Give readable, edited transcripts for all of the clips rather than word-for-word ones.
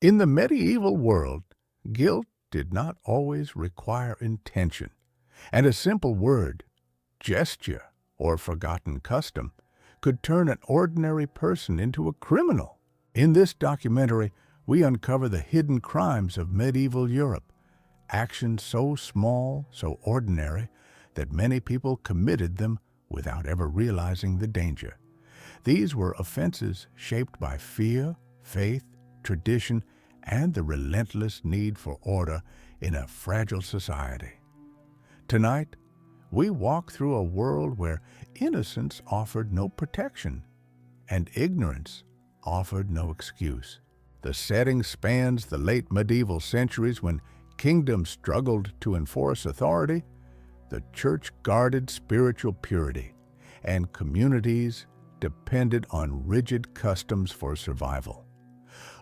In the medieval world, guilt did not always require intention, and a simple word, gesture, or forgotten custom could turn an ordinary person into a criminal. In this documentary, we uncover the hidden crimes of medieval Europe, actions so small, so ordinary, that many people committed them without ever realizing the danger. These were offenses shaped by fear, faith, tradition, and the relentless need for order in a fragile society. Tonight, we walk through a world where innocence offered no protection and ignorance offered no excuse. The setting spans the late medieval centuries when kingdoms struggled to enforce authority, the church guarded spiritual purity, and communities depended on rigid customs for survival.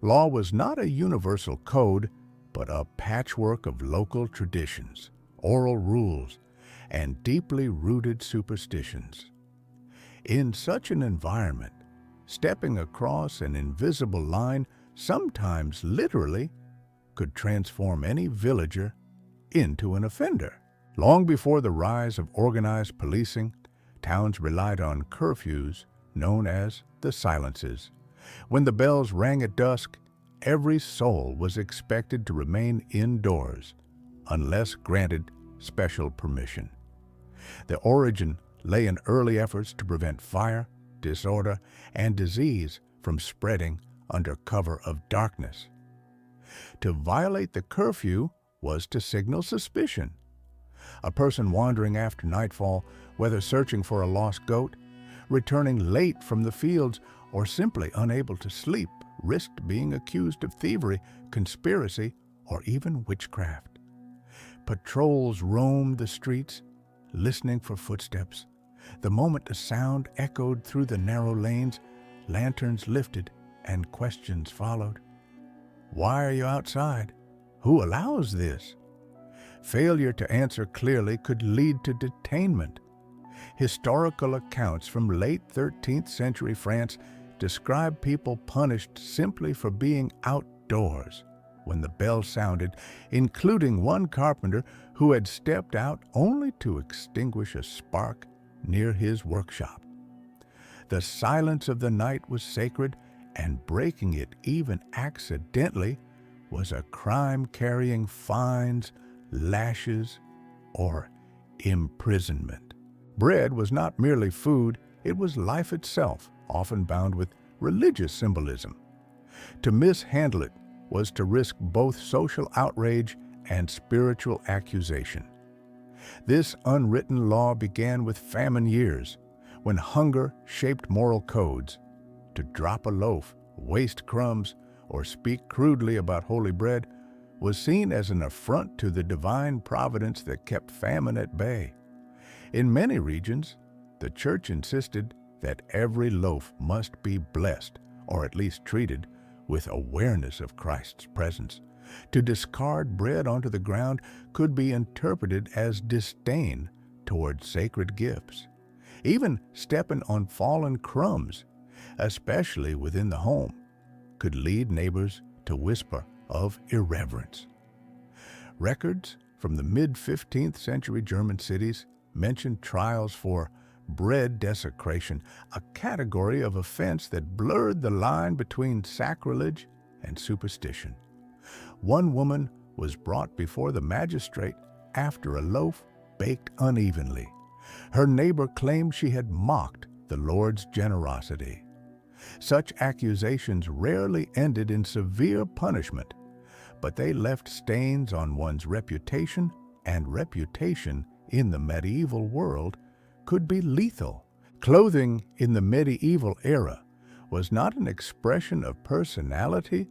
Law was not a universal code, but a patchwork of local traditions, oral rules, and deeply rooted superstitions. In such an environment, stepping across an invisible line, sometimes literally, could transform any villager into an offender. Long before the rise of organized policing, towns relied on curfews known as the silences. When the bells rang at dusk, every soul was expected to remain indoors unless granted special permission. The origin lay in early efforts to prevent fire, disorder, and disease from spreading under cover of darkness. To violate the curfew was to signal suspicion. A person wandering after nightfall, whether searching for a lost goat, returning late from the fields, or simply unable to sleep, risked being accused of thievery, conspiracy, or even witchcraft. Patrols roamed the streets, listening for footsteps. The moment a sound echoed through the narrow lanes, lanterns lifted and questions followed. Why are you outside? Who allows this? Failure to answer clearly could lead to detainment. Historical accounts from late 13th century France describe people punished simply for being outdoors when the bell sounded, including one carpenter who had stepped out only to extinguish a spark near his workshop. The silence of the night was sacred, and breaking it even accidentally was a crime carrying fines, lashes, or imprisonment. Bread was not merely food, it was life itself, often bound with religious symbolism. To mishandle it was to risk both social outrage and spiritual accusation. This unwritten law began with famine years, when hunger shaped moral codes. To drop a loaf, waste crumbs, or speak crudely about holy bread was seen as an affront to the divine providence that kept famine at bay. In many regions, the church insisted that every loaf must be blessed, or at least treated, with awareness of Christ's presence. To discard bread onto the ground could be interpreted as disdain toward sacred gifts. Even stepping on fallen crumbs, especially within the home, could lead neighbors to whisper of irreverence. Records from the mid-15th century German cities mention trials for bread desecration, a category of offense that blurred the line between sacrilege and superstition. One woman was brought before the magistrate after a loaf baked unevenly. Her neighbor claimed she had mocked the Lord's generosity. Such accusations rarely ended in severe punishment, but they left stains on one's reputation, and reputation in the medieval world could be lethal. Clothing in the medieval era was not an expression of personality,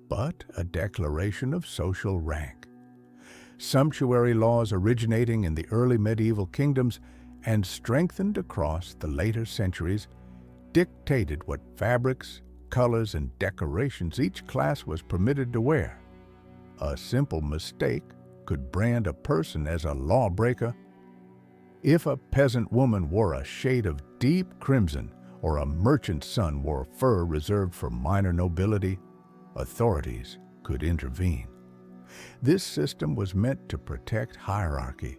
but a declaration of social rank. Sumptuary laws originating in the early medieval kingdoms and strengthened across the later centuries dictated what fabrics, colors, and decorations each class was permitted to wear. A simple mistake could brand a person as a lawbreaker. If a peasant woman wore a shade of deep crimson, or a merchant's son wore fur reserved for minor nobility, authorities could intervene. This system was meant to protect hierarchy.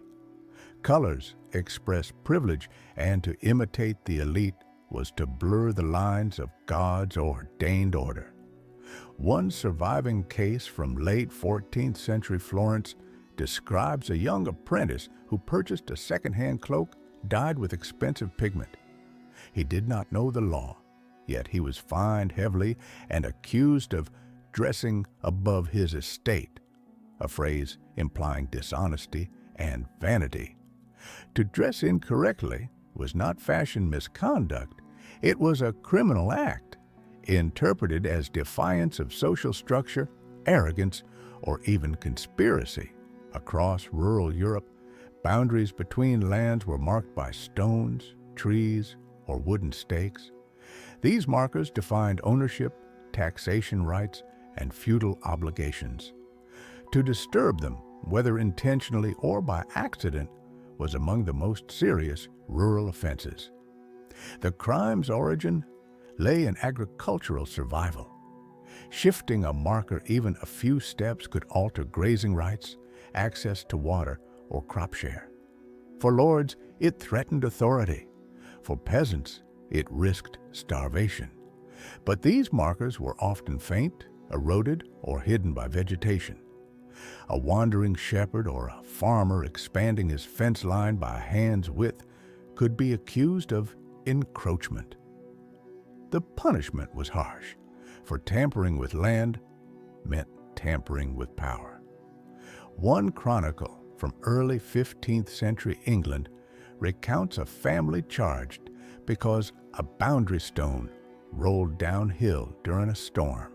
Colors expressed privilege, and to imitate the elite was to blur the lines of God's ordained order. One surviving case from late 14th century Florence describes a young apprentice who purchased a second-hand cloak dyed with expensive pigment. He did not know the law, yet he was fined heavily and accused of dressing above his estate, a phrase implying dishonesty and vanity. To dress incorrectly was not fashion misconduct, it was a criminal act, interpreted as defiance of social structure, arrogance, or even conspiracy. Across rural Europe, boundaries between lands were marked by stones, trees, or wooden stakes. These markers defined ownership, taxation rights, and feudal obligations. To disturb them, whether intentionally or by accident, was among the most serious rural offenses. The crime's origin lay in agricultural survival. Shifting a marker even a few steps could alter grazing rights, access to water, or crop share. For lords, it threatened authority. For peasants, it risked starvation. But these markers were often faint, eroded, or hidden by vegetation. A wandering shepherd or a farmer expanding his fence line by a hand's width could be accused of encroachment. The punishment was harsh, for tampering with land meant tampering with power. One chronicle from early 15th century England recounts a family charged because a boundary stone rolled downhill during a storm.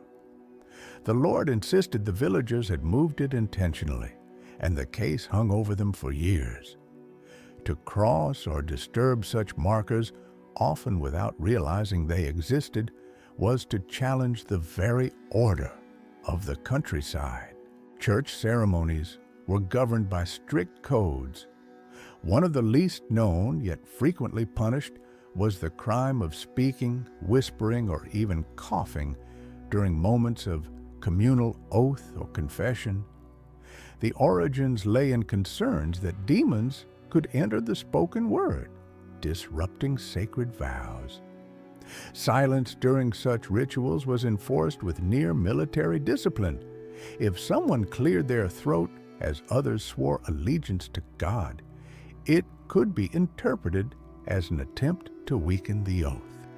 The Lord insisted the villagers had moved it intentionally, and the case hung over them for years. To cross or disturb such markers, often without realizing they existed, was to challenge the very order of the countryside. Church ceremonies were governed by strict codes. One of the least known, yet frequently punished, was the crime of speaking, whispering, or even coughing during moments of communal oath or confession. The origins lay in concerns that demons could enter the spoken word, disrupting sacred vows. Silence during such rituals was enforced with near military discipline. If someone cleared their throat as others swore allegiance to God, it could be interpreted as an attempt to weaken the oath.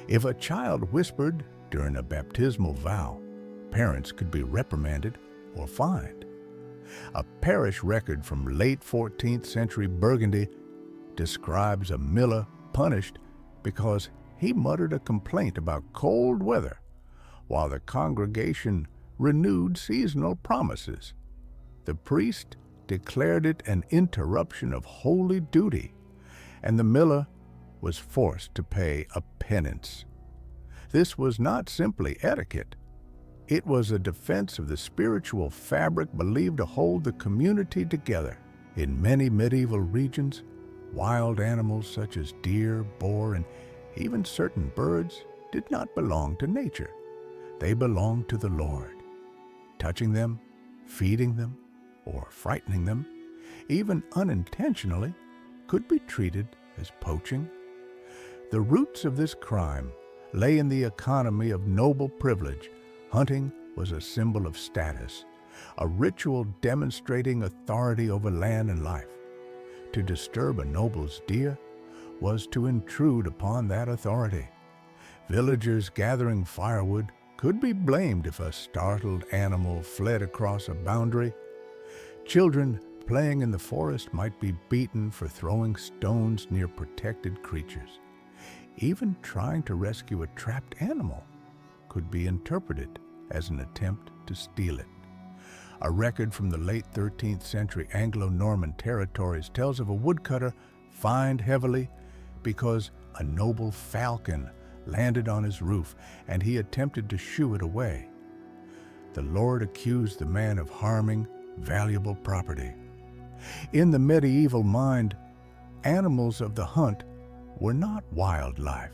If a child whispered during a baptismal vow, parents could be reprimanded or fined. A parish record from late 14th century Burgundy describes a miller punished because he muttered a complaint about cold weather while the congregation renewed seasonal promises. The priest declared it an interruption of holy duty, and the miller was forced to pay a penance. This was not simply etiquette. It was a defense of the spiritual fabric believed to hold the community together. In many medieval regions, wild animals such as deer, boar, and even certain birds did not belong to nature. They belonged to the Lord. Touching them, feeding them, or frightening them, even unintentionally, could be treated as poaching. The roots of this crime lay in the economy of noble privilege. Hunting was a symbol of status, a ritual demonstrating authority over land and life. To disturb a noble's deer was to intrude upon that authority. Villagers gathering firewood could be blamed if a startled animal fled across a boundary. Children playing in the forest might be beaten for throwing stones near protected creatures. Even trying to rescue a trapped animal could be interpreted as an attempt to steal it. A record from the late 13th century Anglo-Norman territories tells of a woodcutter fined heavily because a noble falcon landed on his roof and he attempted to shoo it away. The Lord accused the man of harming valuable property. In the medieval mind, animals of the hunt were not wildlife.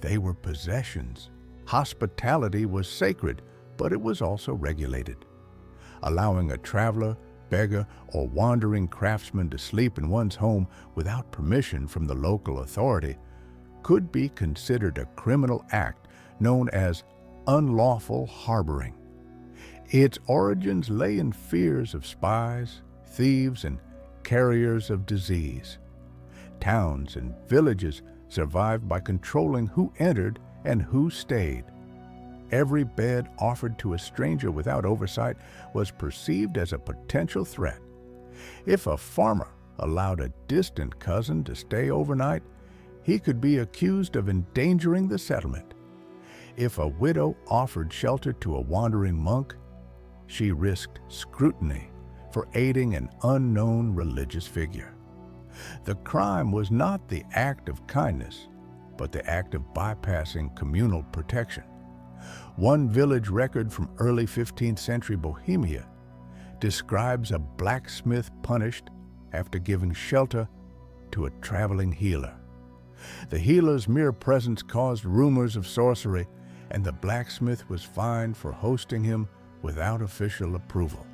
They were possessions. Hospitality was sacred, but it was also regulated. Allowing a traveler, beggar, or wandering craftsman to sleep in one's home without permission from the local authority could be considered a criminal act known as unlawful harboring. Its origins lay in fears of spies, thieves, and carriers of disease. Towns and villages survived by controlling who entered and who stayed. Every bed offered to a stranger without oversight was perceived as a potential threat. If a farmer allowed a distant cousin to stay overnight, he could be accused of endangering the settlement. If a widow offered shelter to a wandering monk, she risked scrutiny for aiding an unknown religious figure. The crime was not the act of kindness, but the act of bypassing communal protection. One village record from early 15th century Bohemia describes a blacksmith punished after giving shelter to a traveling healer. The healer's mere presence caused rumors of sorcery, and the blacksmith was fined for hosting him without official approval.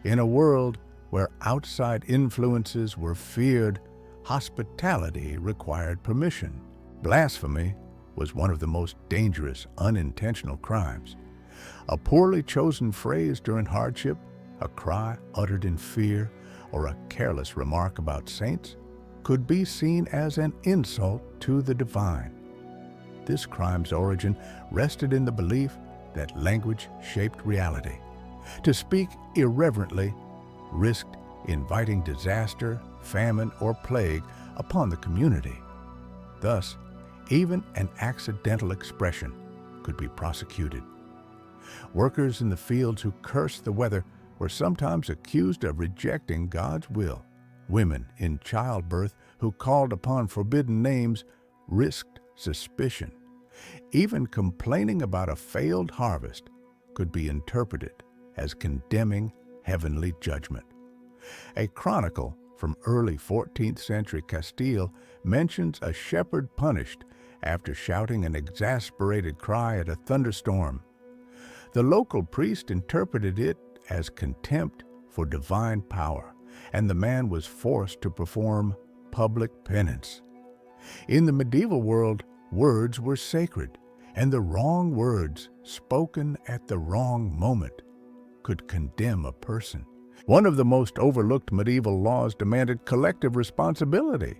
In a world where outside influences were feared, hospitality required permission. Blasphemy was one of the most dangerous unintentional crimes. A poorly chosen phrase during hardship, a cry uttered in fear, or a careless remark about saints could be seen as an insult to the divine. This crime's origin rested in the belief that language shaped reality. To speak irreverently risked inviting disaster, famine, or plague upon the community. Thus, even an accidental expression could be prosecuted. Workers in the fields who cursed the weather were sometimes accused of rejecting God's will. Women in childbirth who called upon forbidden names risked suspicion. Even complaining about a failed harvest could be interpreted as condemning heavenly judgment. A chronicle from early 14th century Castile mentions a shepherd punished after shouting an exasperated cry at a thunderstorm. The local priest interpreted it as contempt for divine power, and the man was forced to perform public penance. In the medieval world, words were sacred, and the wrong words spoken at the wrong moment could condemn a person. One of the most overlooked medieval laws demanded collective responsibility.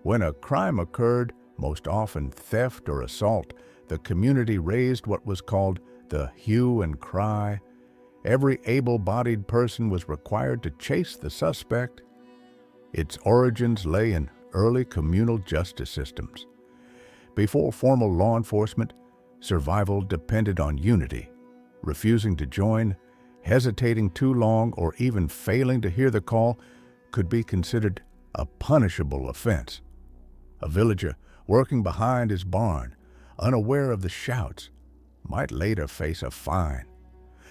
When a crime occurred, most often theft or assault, the community raised what was called the hue and cry. Every able-bodied person was required to chase the suspect. Its origins lay in early communal justice systems. Before formal law enforcement, survival depended on unity. Refusing to join, hesitating too long, or even failing to hear the call could be considered a punishable offense. A villager working behind his barn, unaware of the shouts, might later face a fine.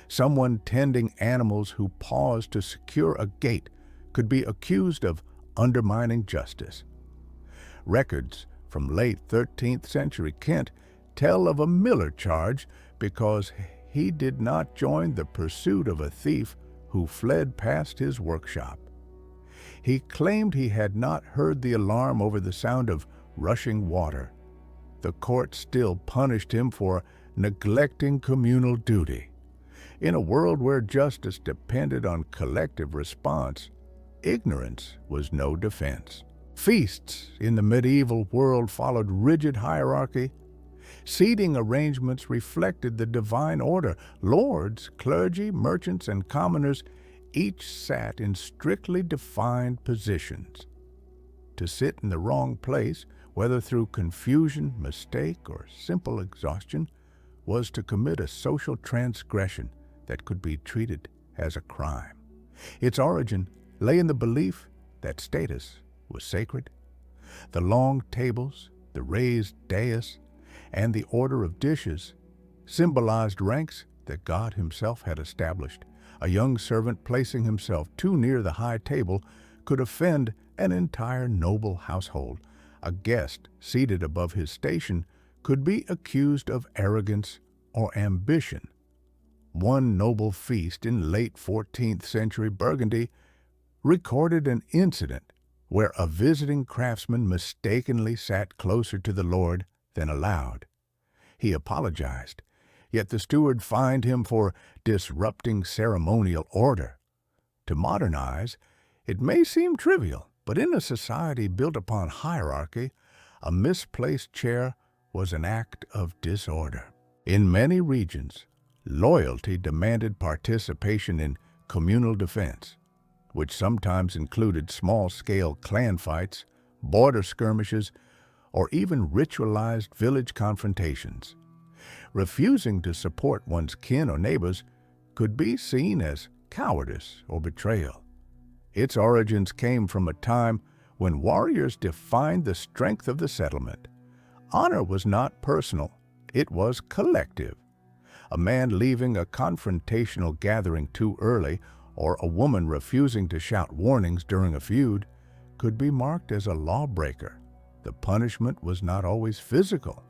Someone tending animals who paused to secure a gate could be accused of undermining justice. Records from late 13th century Kent tell of a miller charged because he did not join the pursuit of a thief who fled past his workshop. He claimed he had not heard the alarm over the sound of rushing water. The court still punished him for neglecting communal duty. In a world where justice depended on collective response, ignorance was no defense. Feasts in the medieval world followed rigid hierarchy. Seating arrangements reflected the divine order. Lords, clergy, merchants, and commoners each sat in strictly defined positions. To sit in the wrong place, whether through confusion, mistake, or simple exhaustion, was to commit a social transgression that could be treated as a crime. Its origin lay in the belief that status was sacred. The long tables, the raised dais, and the order of dishes symbolized ranks that God himself had established. A young servant placing himself too near the high table could offend an entire noble household. A guest seated above his station could be accused of arrogance or ambition. One noble feast in late 14th century Burgundy recorded an incident where a visiting craftsman mistakenly sat closer to the Lord than allowed. He apologized, yet the steward fined him for disrupting ceremonial order. To modern eyes, it may seem trivial, but in a society built upon hierarchy, a misplaced chair was an act of disorder. In many regions, loyalty demanded participation in communal defense, which sometimes included small-scale clan fights, border skirmishes, or even ritualized village confrontations. Refusing to support one's kin or neighbors could be seen as cowardice or betrayal. Its origins came from a time when warriors defined the strength of the settlement. Honor was not personal, it was collective. A man leaving a confrontational gathering too early, or a woman refusing to shout warnings during a feud, could be marked as a lawbreaker. The punishment was not always physical.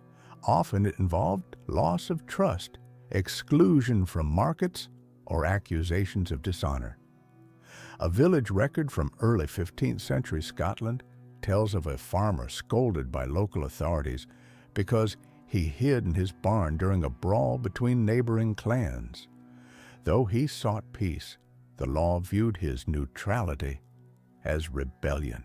Often it involved loss of trust, exclusion from markets, or accusations of dishonor. A village record from early 15th century Scotland tells of a farmer scolded by local authorities because he hid in his barn during a brawl between neighboring clans. Though he sought peace, the law viewed his neutrality as rebellion.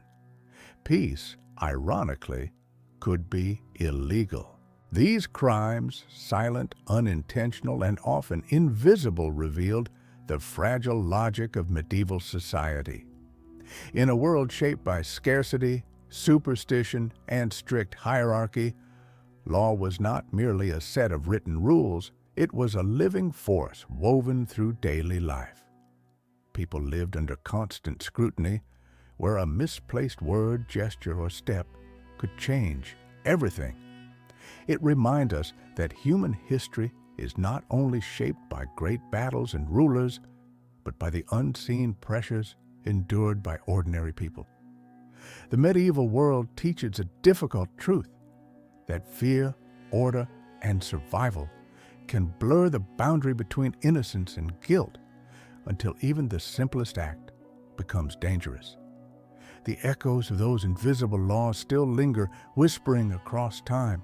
Peace, ironically, could be illegal. These crimes, silent, unintentional, and often invisible, revealed the fragile logic of medieval society. In a world shaped by scarcity, superstition, and strict hierarchy, law was not merely a set of written rules, it was a living force woven through daily life. People lived under constant scrutiny, where a misplaced word, gesture, or step could change everything. It reminds us that human history is not only shaped by great battles and rulers, but by the unseen pressures endured by ordinary people. The medieval world teaches a difficult truth, that fear, order, and survival can blur the boundary between innocence and guilt until even the simplest act becomes dangerous. The echoes of those invisible laws still linger, whispering across time,